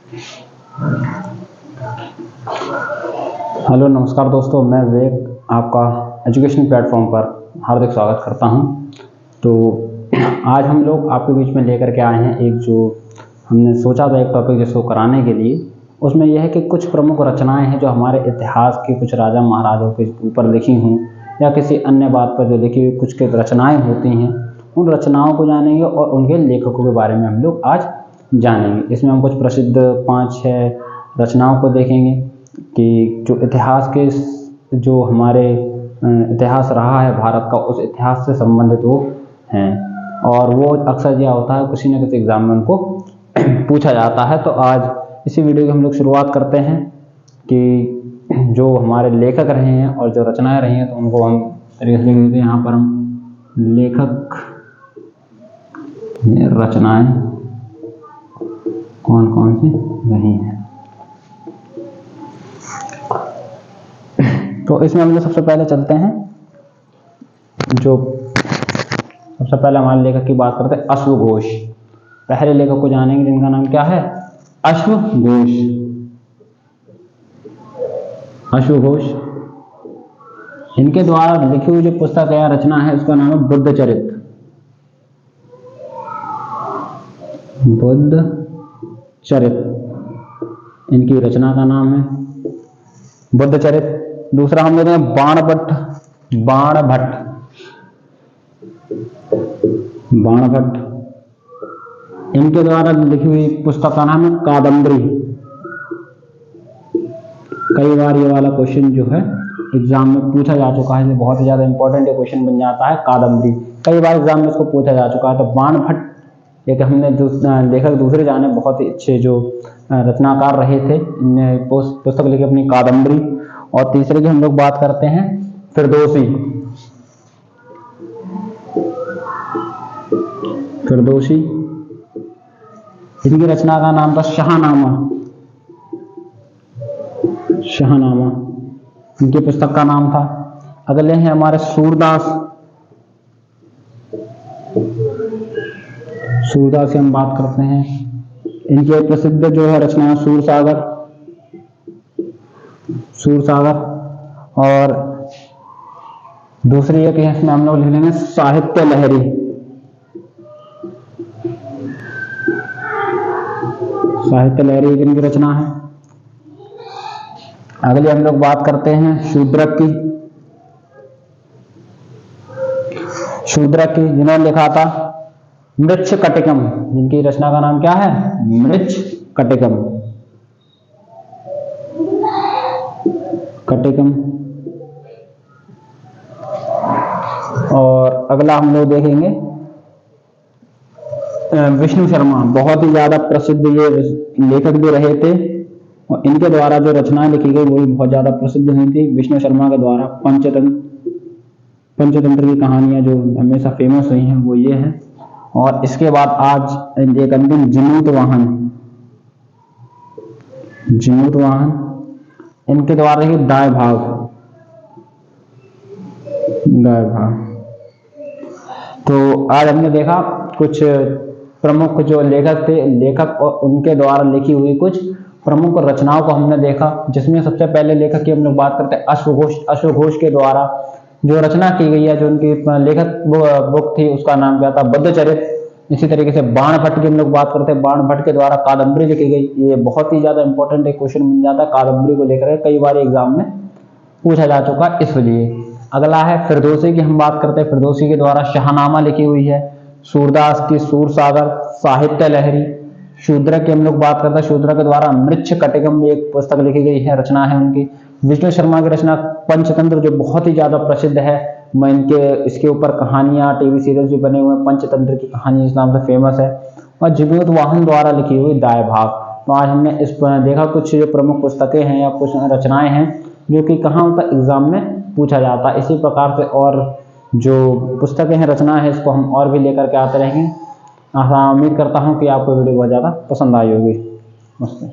Hello नमस्कार दोस्तों, मैं विवेक आपका एजुकेशन प्लेटफॉर्म पर हार्दिक स्वागत करता हूं। तो आज हम लोग आपके बीच में लेकर के आए हैं एक जो हमने सोचा था एक टॉपिक जिसको कराने के लिए। उसमें यह है कि कुछ प्रमुख रचनाएं हैं जो हमारे इतिहास के कुछ राजा महाराजाओं के ऊपर लिखी हों या किसी अन्य बात पर जो लिखी हुई कुछ के रचनाएँ होती हैं, उन रचनाओं को जानेंगे और उनके लेखकों के बारे में हम लोग आज जानेंगे। इसमें हम कुछ प्रसिद्ध 5-6 रचनाओं को देखेंगे कि जो इतिहास के जो हमारे इतिहास रहा है भारत का, उस इतिहास से संबंधित वो हैं और वो अक्सर यह होता है किसी न किसी एग्जाम में उनको पूछा जाता है। तो आज इसी वीडियो की हम लोग शुरुआत करते हैं कि जो हमारे लेखक रहे हैं और जो रचनाएं रही हैं तो उनको हम तरीके से लिख देते हैं। यहाँ पर हम लेखक रचनाएं कौन कौन सी रही हैं, तो इसमें हम लोग सबसे पहले चलते हैं। जो सबसे पहले हमारे लेखक की बात करते हैं, अश्वघोष। पहले लेखक को जानेंगे जिनका नाम क्या है, अश्वघोष। अश्वघोष, इनके द्वारा लिखी हुई जो पुस्तक या रचना है उसका नाम है बुद्धचरित। बुद्धचरित इनकी रचना का नाम है बुद्धचरित। दूसरा हम लेते हैं बाणभट्ट। बाणभट्ट, इनके द्वारा लिखी हुई पुस्तक का नाम है कादंबरी। कई बार ये वाला क्वेश्चन जो है एग्जाम में पूछा जा चुका है, बहुत ही ज्यादा इंपॉर्टेंट क्वेश्चन बन जाता है। कादंबरी कई बार एग्जाम में इसको पूछा जा चुका है। तो बाणभट्ट एक हमने लेखक दूसरे जाने, बहुत ही अच्छे जो रचनाकार रहे थे, इनने पुस्तक लिखी अपनी कादंबरी। और तीसरे की हम लोग बात करते हैं फिरदौसी। इनकी रचना का नाम था शाहनामा। इनकी पुस्तक का नाम था। अगले हैं हमारे सूरदास की हम बात करते हैं। इनकी प्रसिद्ध जो है रचना सूरसागर। और दूसरी एक है, इसमें हम लोग लिख लेंगे साहित्य लहरी। इनकी रचना है। अगले हम लोग बात करते हैं शूद्रक की, जिन्होंने लिखा था मृच्छकटिकम। जिनकी रचना का नाम क्या है, मृच्छकटिकम। और अगला हम लोग देखेंगे विष्णु शर्मा। बहुत ही ज्यादा प्रसिद्ध ये लेखक भी रहे थे और इनके द्वारा जो रचनाएं लिखी गई वो भी बहुत ज्यादा प्रसिद्ध हुई थी। विष्णु शर्मा के द्वारा पंचतंत्र की कहानियां जो हमेशा फेमस हुई हैं वो ये है। और इसके बाद आज एक अंतिम जिमूत वाहन। इनके द्वारा ही दाय भाग। तो आज हमने देखा कुछ प्रमुख जो लेखक थे, और उनके द्वारा लिखी हुई कुछ प्रमुख रचनाओं को हमने देखा, जिसमें सबसे पहले लेखक की हम लोग बात करते हैं अश्वघोष के द्वारा जो रचना की गई है, जो उनकी लेखक बुक थी उसका नाम क्या था, बुद्धचरित। इसी तरीके से बाणभट्ट की हम लोग बात करते हैं। बाणभट्ट के द्वारा कादंबरी लिखी गई। ये बहुत ही ज्यादा इंपॉर्टेंट एक क्वेश्चन बन जाता है कादंबरी को लेकर, कई बार एग्जाम में पूछा जा चुका है इसलिए। अगला है फिरदौसी की हम बात करते हैं। फिरदौसी के द्वारा शाहनामा लिखी हुई है। सूरदास की सूरसागर, साहित्य लहरी। शूद्रक की हम लोग बात करते हैं। शूद्रक के द्वारा मृच्छकटिकम एक पुस्तक लिखी गई है, रचना है उनकी। विष्णु शर्मा की रचना पंचतंत्र जो बहुत ही ज्यादा प्रसिद्ध है। मैं इसके ऊपर कहानियां, टीवी सीरियल भी बने हुए हैं। पंचतंत्र की कहानी इस नाम से फेमस है। और जिमूत वाहन द्वारा लिखी हुई दाय भाग। तो आज हमने इस पर देखा कुछ जो प्रमुख पुस्तकें हैं या कुछ रचनाएं हैं जो कि कहाँ होता है एग्जाम में पूछा जाता है। इसी प्रकार से और जो पुस्तकें हैं, रचना है, इसको हम और भी लेकर के आते रहेंगे। उम्मीद करता हूँ कि आपको वीडियो बहुत ज़्यादा पसंद आई होगी। नमस्ते।